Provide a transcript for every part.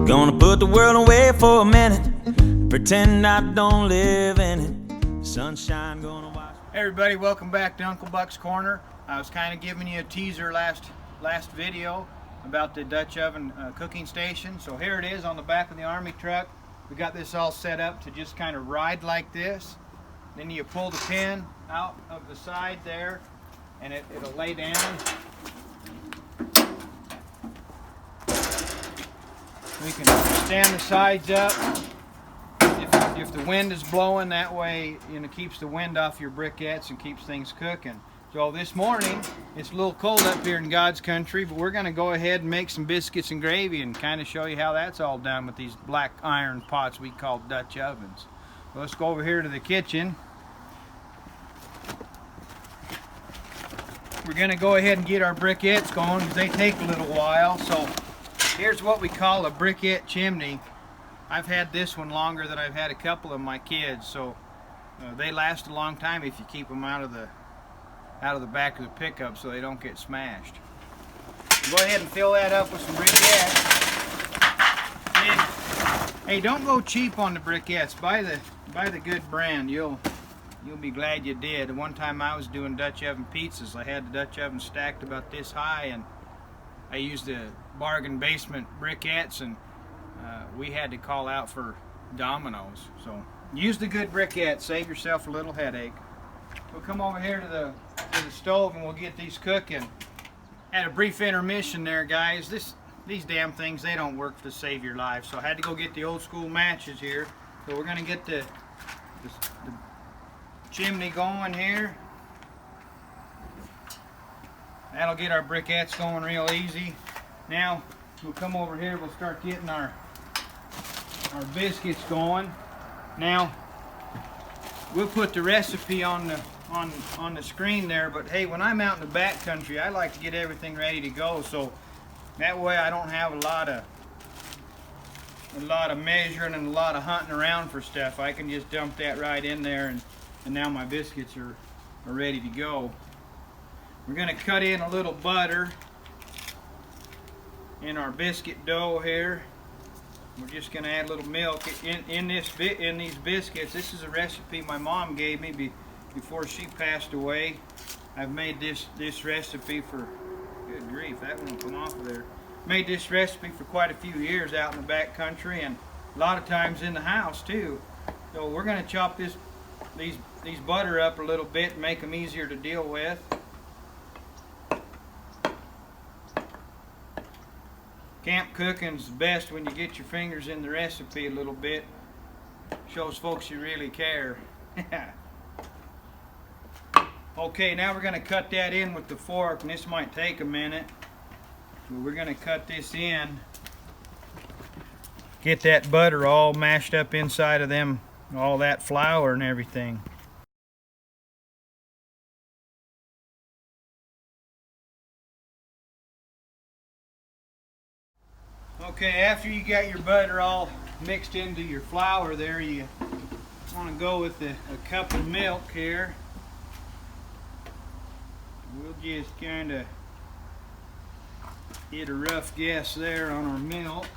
Gonna put the world away for a minute, pretend I don't live in it. Sunshine gonna wash. Hey everybody, welcome back to Uncle Buck's Corner. I was kind of giving you a teaser last video about the Dutch oven cooking station. So here it is on the back of the Army truck. We got this all set up to just kind of ride like this. Then you pull the pin out of the side there and it'll lay down. We can stand the sides up if the wind is blowing. That way, you know, keeps the wind off your briquettes and keeps things cooking. So this morning, it's a little cold up here in God's country, but we're going to go ahead and make some biscuits and gravy and kind of show you how that's all done with these black iron pots we call Dutch ovens. So let's go over here to the kitchen. We're going to go ahead and get our briquettes going because they take a little while. So here's what we call a briquette chimney. I've had this one longer than I've had a couple of my kids, so they last a long time if you keep them out of the back of the pickup so they don't get smashed. Go ahead and fill that up with some briquettes. And, hey, don't go cheap on the briquettes. Buy the good brand. You'll be glad you did. One time I was doing Dutch oven pizzas. I had the Dutch oven stacked about this high, and I used the bargain basement briquettes, and we had to call out for Domino's. So use the good briquettes. Save yourself a little headache. We'll come over here to the stove and we'll get these cooking. Had a brief intermission there, guys. These damn things, they don't work to save your life. So I had to go get the old school matches here. So we're gonna get the chimney going here. That'll get our briquettes going real easy. Now we'll come over here, we'll start getting our biscuits going. Now we'll put the recipe on the screen there, but hey, when I'm out in the back country, I like to get everything ready to go, so that way I don't have a lot of measuring and a lot of hunting around for stuff. I can just dump that right in there, and now my biscuits are ready to go. We're going to cut in a little butter in our biscuit dough here. We're just going to add a little milk in these biscuits. This is a recipe my mom gave me before she passed away. I've made this recipe for, good grief, that won't come off of there. Made this recipe for quite a few years out in the back country, and a lot of times in the house too. So we're going to chop these butter up a little bit and make them easier to deal with. Camp cooking's best when you get your fingers in the recipe a little bit. Shows folks you really care. Okay, now we're going to cut that in with the fork, and this might take a minute. But we're going to cut this in. Get that butter all mashed up inside of them, all that flour and everything. Okay, after you got your butter all mixed into your flour there, you want to go with a cup of milk here. We'll just kind of get a rough guess there on our milk.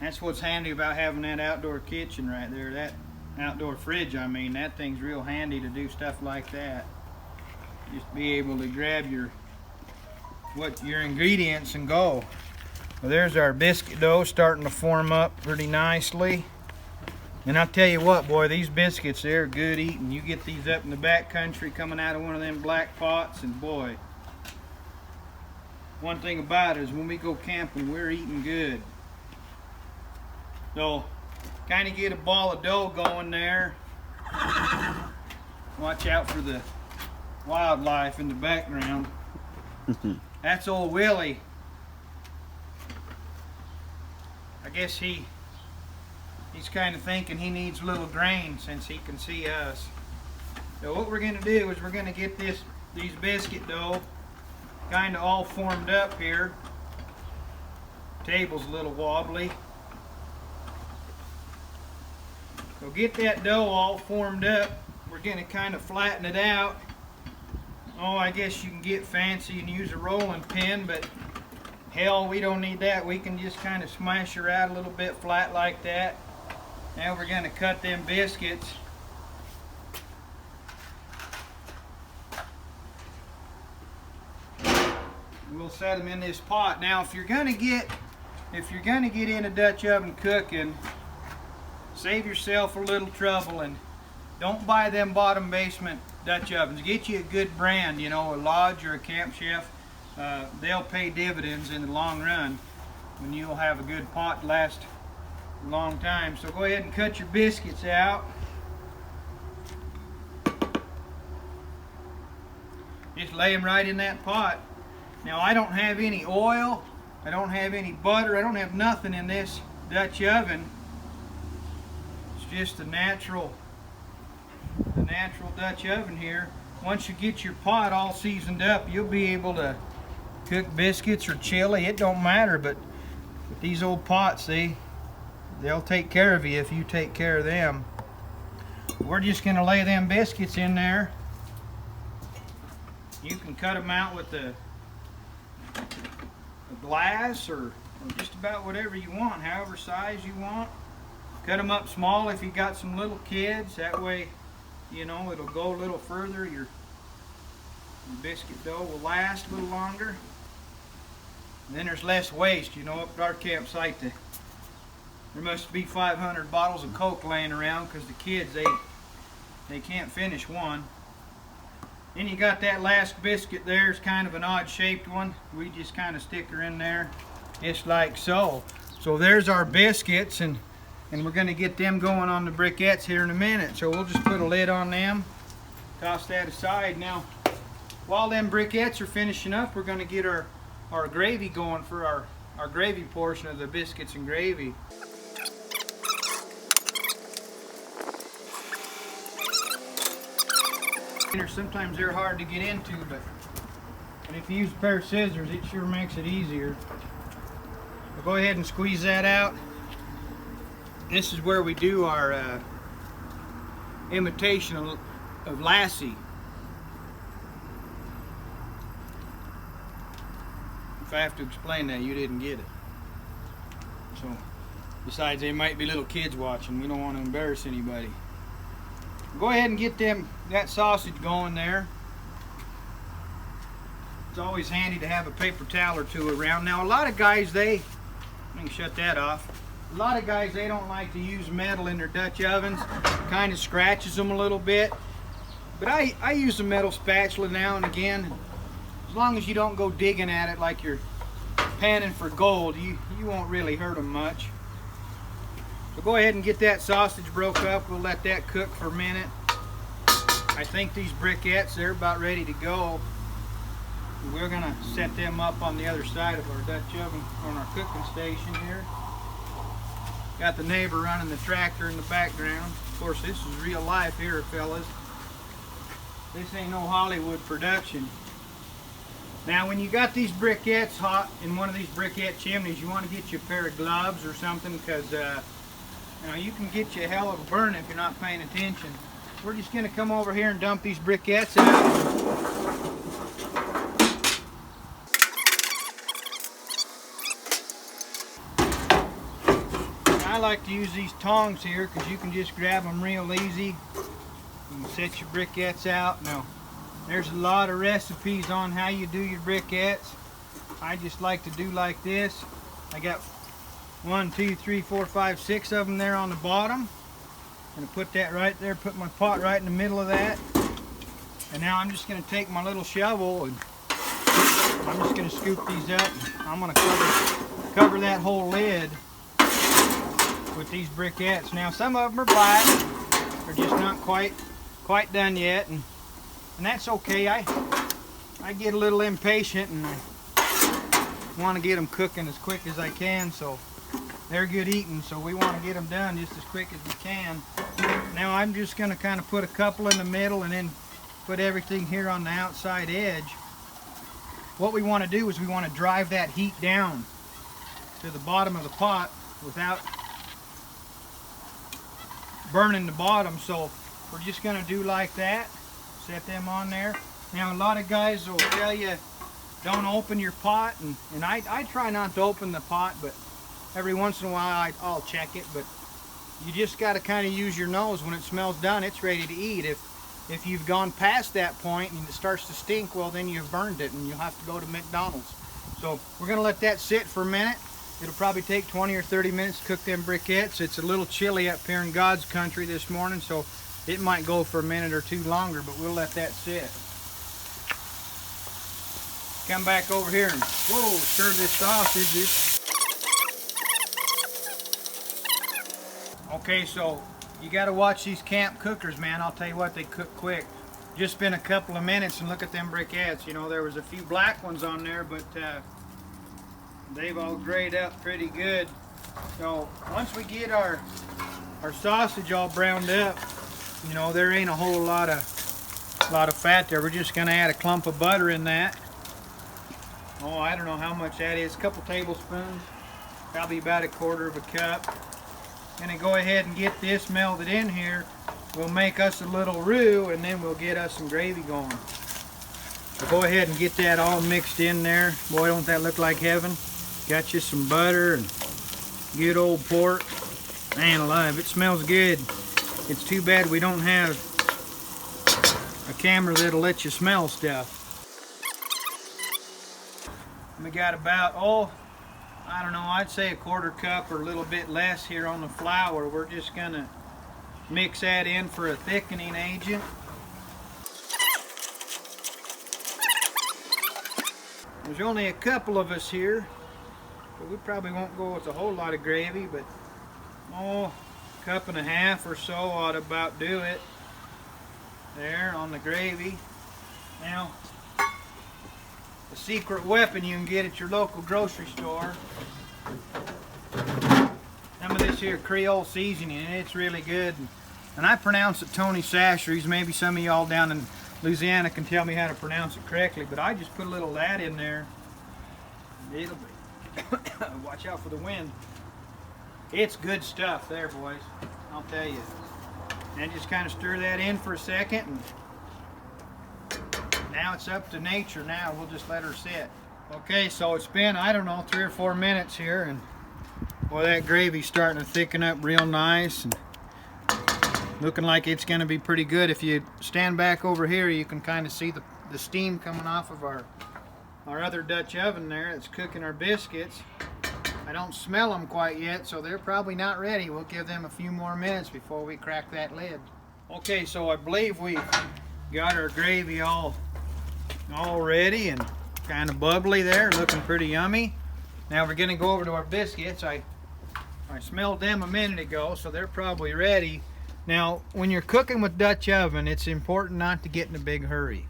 That's what's handy about having that outdoor kitchen right there, that outdoor fridge I mean. That thing's real handy to do stuff like that. Just be able to grab your ingredients and go. Well, there's our biscuit dough starting to form up pretty nicely. And I'll tell you what, boy, these biscuits, they're good eating. You get these up in the back country coming out of one of them black pots, and boy, one thing about it is when we go camping, we're eating good. So kind of get a ball of dough going there. Watch out for the wildlife in the background. That's old Willie. I guess he's kind of thinking he needs a little grain since he can see us. So what we're going to do is we're going to get these biscuit dough kind of all formed up here. Table's a little wobbly. So get that dough all formed up. We're going to kind of flatten it out. Oh, I guess you can get fancy and use a rolling pin, but Hell, we don't need that. We can just kind of smash her out a little bit flat like that. Now we're going to cut them biscuits. We'll set them in this pot. Now, if you're gonna get in a Dutch oven cooking, save yourself a little trouble and don't buy them bottom basement Dutch ovens. Get you a good brand, you know, a Lodge or a Camp Chef. They'll pay dividends in the long run when you'll have a good pot to last a long time. So go ahead and cut your biscuits out. Just lay them right in that pot. Now, I don't have any oil, I don't have any butter, I don't have nothing in this Dutch oven. It's just the natural Dutch oven here. Once you get your pot all seasoned up, you'll be able to cook biscuits or chili. It don't matter, but with these old pots, they'll take care of you if you take care of them. We're just going to lay them biscuits in there. You can cut them out with a glass or just about whatever you want, however size you want. Cut them up small if you got some little kids. That way, you know, it'll go a little further. Your biscuit dough will last a little longer. And then there's less waste. You know, up at our campsite, there must be 500 bottles of Coke laying around because the kids, they can't finish one. Then you got that last biscuit there. It's kind of an odd shaped one. We just kind of stick her in there just like so. So there's our biscuits, and we're going to get them going on the briquettes here in a minute. So we'll just put a lid on them, toss that aside. Now, while them briquettes are finishing up, we're going to get our gravy going for our gravy portion of the biscuits and gravy. Sometimes they're hard to get into, but if you use a pair of scissors, it sure makes it easier. So go ahead and squeeze that out. This is where we do our imitation of Lassie. If I have to explain that, you didn't get it. So, besides, there might be little kids watching. We don't want to embarrass anybody. Go ahead and get that sausage going there. It's always handy to have a paper towel or two around. Now, a lot of guys, let me shut that off. A lot of guys, they don't like to use metal in their Dutch ovens. It kind of scratches them a little bit. But I use a metal spatula now and again. As long as you don't go digging at it like you're panning for gold, you won't really hurt them much. So go ahead and get that sausage broke up. We'll let that cook for a minute. I think these briquettes, they're about ready to go. We're going to set them up on the other side of our Dutch oven on our cooking station here. Got the neighbor running the tractor in the background. Of course, this is real life here, fellas. This ain't no Hollywood production. Now, when you got these briquettes hot in one of these briquette chimneys, you want to get you a pair of gloves or something, because you know, you can get you a hell of a burn if you're not paying attention. We're just going to come over here and dump these briquettes out. I like to use these tongs here because you can just grab them real easy. You can set your briquettes out. Now, there's a lot of recipes on how you do your briquettes. I just like to do like this. I got 1, 2, 3, 4, 5, 6 of them there on the bottom. I'm going to put that right there, put my pot right in the middle of that. And now I'm just going to take my little shovel and I'm just going to scoop these up. I'm going to cover that whole lid with these briquettes. Now, some of them are black. They're just not quite done yet, and that's okay. I get a little impatient and I want to get them cooking as quick as I can, so they're good eating, so we want to get them done just as quick as we can. Now I'm just going to kind of put a couple in the middle and then put everything here on the outside edge. What we want to do is we want to drive that heat down to the bottom of the pot without burning the bottom, so we're just going to do like that. Set them on there. Now, a lot of guys will tell you don't open your pot, and I try not to open the pot, but every once in a while I'll check it. But you just got to kind of use your nose. When it smells done, it's ready to eat. If you've gone past that point and it starts to stink, well, then you've burned it and you'll have to go to McDonald's. So we're gonna let that sit for a minute. It'll probably take 20 or 30 minutes to cook them briquettes. It's a little chilly up here in God's country this morning, so it might go for a minute or two longer, but we'll let that sit. Come back over here and, whoa, stir this sausage. Okay, so you gotta watch these camp cookers, man. I'll tell you what, they cook quick. Just been a couple of minutes and look at them briquettes. You know, there was a few black ones on there, but they've all grayed up pretty good. So once we get our sausage all browned up, you know, there ain't a whole lot of fat there. We're just gonna add a clump of butter in that. Oh, I don't know how much that is. A couple tablespoons, probably about 1/4 of a cup. Gonna go ahead and get this melted in here. We'll make us a little roux, and then we'll get us some gravy going. So go ahead and get that all mixed in there. Boy, don't that look like heaven? Got you some butter and good old pork. Man alive, it smells good. It's too bad we don't have a camera that'll let you smell stuff. We got about, I don't know, I'd say 1/4 cup or a little bit less here on the flour. We're just gonna mix that in for a thickening agent. There's only a couple of us here, but we probably won't go with a whole lot of gravy, but a cup and a half or so ought to about do it. There on the gravy. Now, the secret weapon you can get at your local grocery store. Some of this here Creole seasoning, and it's really good. And I pronounce it Tony Chachere's. Maybe some of y'all down in Louisiana can tell me how to pronounce it correctly, but I just put a little of that in there. It'll be. Watch out for the wind. It's good stuff there, boys. I'll tell you. And just kind of stir that in for a second. And now it's up to nature now. We'll just let her sit. Okay, so it's been, I don't know, 3 or 4 minutes here, and boy, that gravy's starting to thicken up real nice and looking like it's going to be pretty good. If you stand back over here, you can kind of see the steam coming off of our other Dutch oven there that's cooking our biscuits. I don't smell them quite yet, so they're probably not ready. We'll give them a few more minutes before we crack that lid. Okay, so I believe we got our gravy all ready and kind of bubbly there, looking pretty yummy. Now we're going to go over to our biscuits. I smelled them a minute ago, so they're probably ready. Now, when you're cooking with Dutch oven, it's important not to get in a big hurry.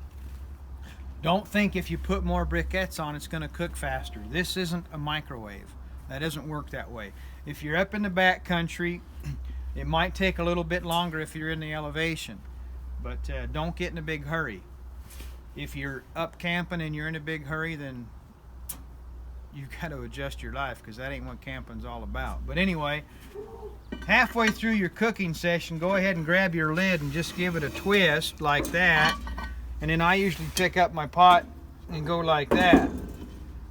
Don't think if you put more briquettes on, it's going to cook faster. This isn't a microwave. That doesn't work that way. If you're up in the back country, it might take a little bit longer if you're in the elevation, but don't get in a big hurry. If you're up camping and you're in a big hurry, then you've got to adjust your life, because that ain't what camping's all about. But anyway, halfway through your cooking session, go ahead and grab your lid and just give it a twist like that. And then I usually pick up my pot and go like that.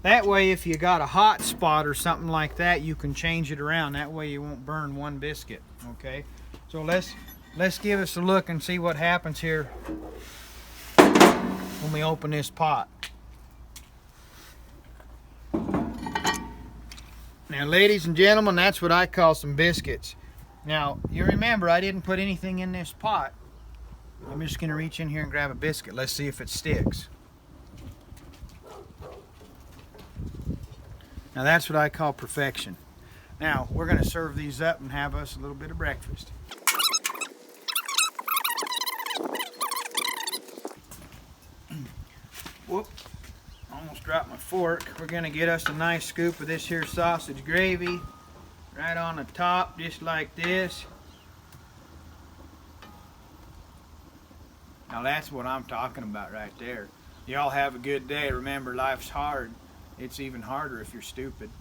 That way, if you got a hot spot or something like that, you can change it around. That way you won't burn one biscuit, okay? So let's give us a look and see what happens here when we open this pot. Now, ladies and gentlemen, that's what I call some biscuits. Now, you remember I didn't put anything in this pot. I'm just going to reach in here and grab a biscuit. Let's see if it sticks. Now, that's what I call perfection. Now, we're going to serve these up and have us a little bit of breakfast. Whoop. Almost dropped my fork. We're going to get us a nice scoop of this here sausage gravy right on the top, just like this. Now that's what I'm talking about right there. Y'all have a good day. Remember, life's hard. It's even harder if you're stupid.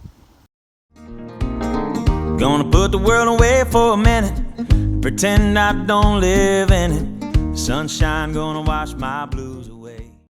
Gonna put the world away for a minute, pretend I don't live in it. Sunshine gonna wash my blues away.